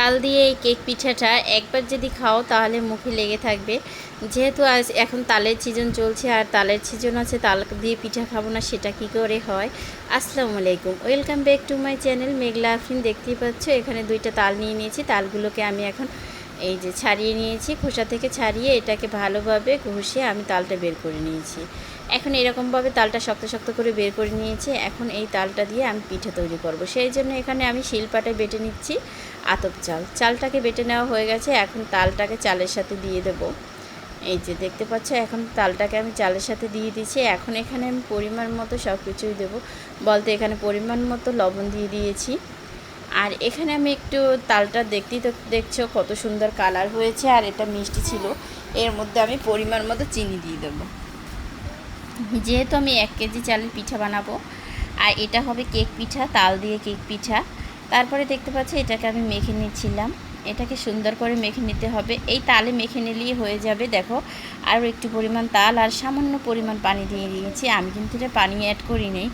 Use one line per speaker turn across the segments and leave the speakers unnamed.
তাল দিয়ে এই কেক পিঠাটা একবার যদি খাও তাহলে মুখে লেগে থাকবে। যেহেতু আজ এখন তালের সিজন চলছে আর তালের সিজন আছে, তাল দিয়ে পিঠা খাবো না সেটা কি করে হয়। আসসালামু আলাইকুম, welcome back to my channel Meghla Afrin. দেখতেই পাচ্ছ এখানে দুইটা তাল নিয়ে নিয়েছি। তালগুলোকে আমি এখন এই যে ছাড়িয়ে নিয়েছি, খোসা থেকে ছাড়িয়ে এটাকে ভালোভাবে ঘষে আমি তালটা বের করে নিয়েছি। এখন এরকমভাবে তালটা শক্ত শক্ত করে বের করে নিয়েছি। এখন এই তালটা দিয়ে আমি পিঠা তৈরি করব, সেই জন্য এখানে আমি শিলপাটায় বেটে নিচ্ছি আতপ চাল। চালটাকে বেটে নেওয়া হয়ে গেছে, এখন তালটাকে চালের সাথে দিয়ে দেব। এই যে দেখতে পাচ্ছ এখন তালটাকে আমি চালের সাথে দিয়ে দিয়েছি। এখন এখানে আমি পরিমাণ মতো সব কিছুই দেবো, বলতে এখানে পরিমাণ মতো লবণ দিয়ে দিয়েছি। আর এখানে আমি একটু তালটা দেখতেই তো দেখছো কত সুন্দর কালার হয়েছে আর এটা মিষ্টি ছিল। এর মধ্যে আমি পরিমাণ মতো চিনি দিয়ে দেবো, যেহেতু আমি 1 কেজি চালের পিঠা বানাবো আর এটা হবে কেক পিঠা, তাল দিয়ে কেক পিঠা। তারপরে দেখতে পাচ্ছি এটাকে আমি মেখে নিচ্ছিলাম। এটাকে সুন্দর করে মেখে নিতে হবে, এই তালে মেখে নিলেই হয়ে যাবে। দেখো আরও একটু পরিমাণ তাল আর সামান্য পরিমাণ পানি দিয়ে দিয়েছি। আমি কিন্তু এটা পানি অ্যাড করি নেই,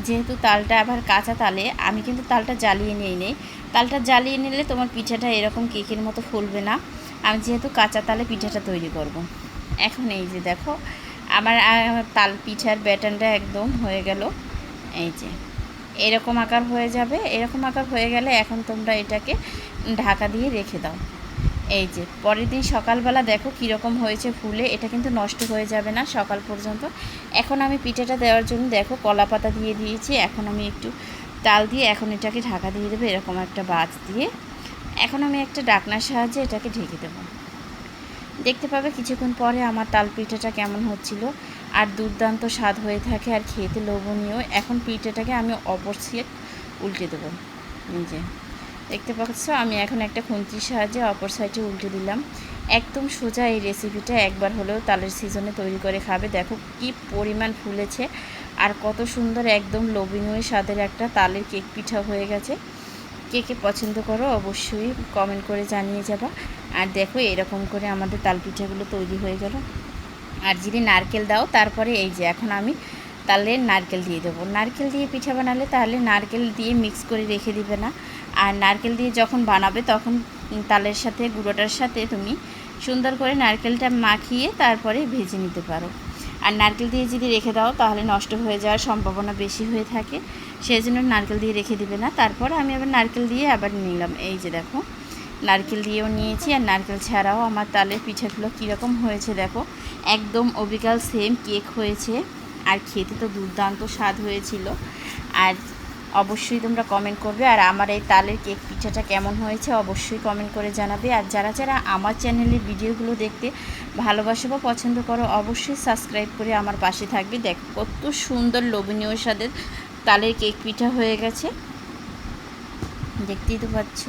যেহেতু তালটা আবার কাঁচা তালে আমি কিন্তু তালটা জ্বালিয়ে নেই। তালটা জ্বালিয়ে নিলে তোমার পিঠাটা এরকম কেকের মতো ফুলবে না। আমি যেহেতু কাঁচা তালে পিঠাটা তৈরি করব। এখন এই যে দেখো আমার তাল পিঠার ব্যাটারটা একদম হয়ে গেল। এই যে এরকম আকার হয়ে যাবে, এরকম আকার হয়ে গেলে এখন তোমরা এটাকে ঢাকা দিয়ে রেখে দাও। এই যে পরের দিন সকালবেলা দেখো কীরকম হয়েছে ফুলে, এটা কিন্তু নষ্ট হয়ে যাবে না সকাল পর্যন্ত। এখন আমি পিঠাটা দেওয়ার জন্য দেখো কলা পাতা দিয়ে দিয়েছি। এখন আমি একটু তাল দিয়ে এখন এটাকে ঢাকা দিয়ে দেবো এরকম একটা বাঁচ দিয়ে। এখন আমি একটা ডাকনার সাহায্যে এটাকে ঢেকে দেবো। দেখতে পাবে কিছুক্ষণ পরে আমার তাল পিঠাটা কেমন হচ্ছিল আর দুর্দান্ত স্বাদ হয়ে থাকে আর খেতে লোভনীয়। এখন পিঠাটাকে আমি অপর সাইড উল্টে দেবো। যে দেখতে পাচ্ছ আমি এখন একটা খুন্তির সাহায্যে অপর সাইডে উল্টে দিলাম। একদম সোজা এই রেসিপিটা একবার হলেও তালের সিজনে তৈরি করে খাবে। দেখো কি পরিমাণ ফুলেছে আর কত সুন্দর একদম লোভনীয় স্বাদের একটা তালের কেক পিঠা হয়ে গেছে। কে কে পছন্দ করো অবশ্যই কমেন্ট করে জানিয়ে যাবা। আর দেখো এরকম করে আমাদের তাল পিঠাগুলো তৈরি হয়ে গেল। আর যদি নারকেল দাও তারপরে এই যে এখন আমি তাহলে নারকেল দিয়ে দেবো। নারকেল দিয়ে পিঠা বানালে তাহলে নারকেল দিয়ে মিক্স করে রেখে দিবে না, আর নারকেল দিয়ে যখন বানাবে তখন তালের সাথে গুঁড়োটার সাথে তুমি সুন্দর করে নারকেলটা মাখিয়ে তারপরে ভেজে নিতে পারো। আর নারকেল দিয়ে যদি রেখে দাও তাহলে নষ্ট হয়ে যাওয়ার সম্ভাবনা বেশি হয়ে থাকে, সেই জন্য নারকেল দিয়ে রেখে দিবে না। তারপর আমি আবার নারকেল দিয়ে আবার নিলাম। এই যে দেখো নারকেল দিয়েও নিয়েছি আর নারকেল ছাড়াও আমার তালের পিঠাগুলো কীরকম হয়েছে দেখো, একদম অবিকাল সেম কেক হয়েছে আর খেতে তো দুর্দান্ত স্বাদ হয়েছিল। আর অবশ্যই তোমরা কমেন্ট করবে আর আমার এই তালের কেক পিঠাটা কেমন হয়েছে অবশ্যই কমেন্ট করে জানাবে। আর যারা যারা আমার চ্যানেলের ভিডিওগুলো দেখতে ভালোবাসো বা পছন্দ করো অবশ্যই সাবস্ক্রাইব করে আমার পাশে থাকবে। দেখো কত সুন্দর লোভনীয় স্বাদের তালের কেক পিঠা হয়ে গেছে, দেখতেই তো পাচ্ছ।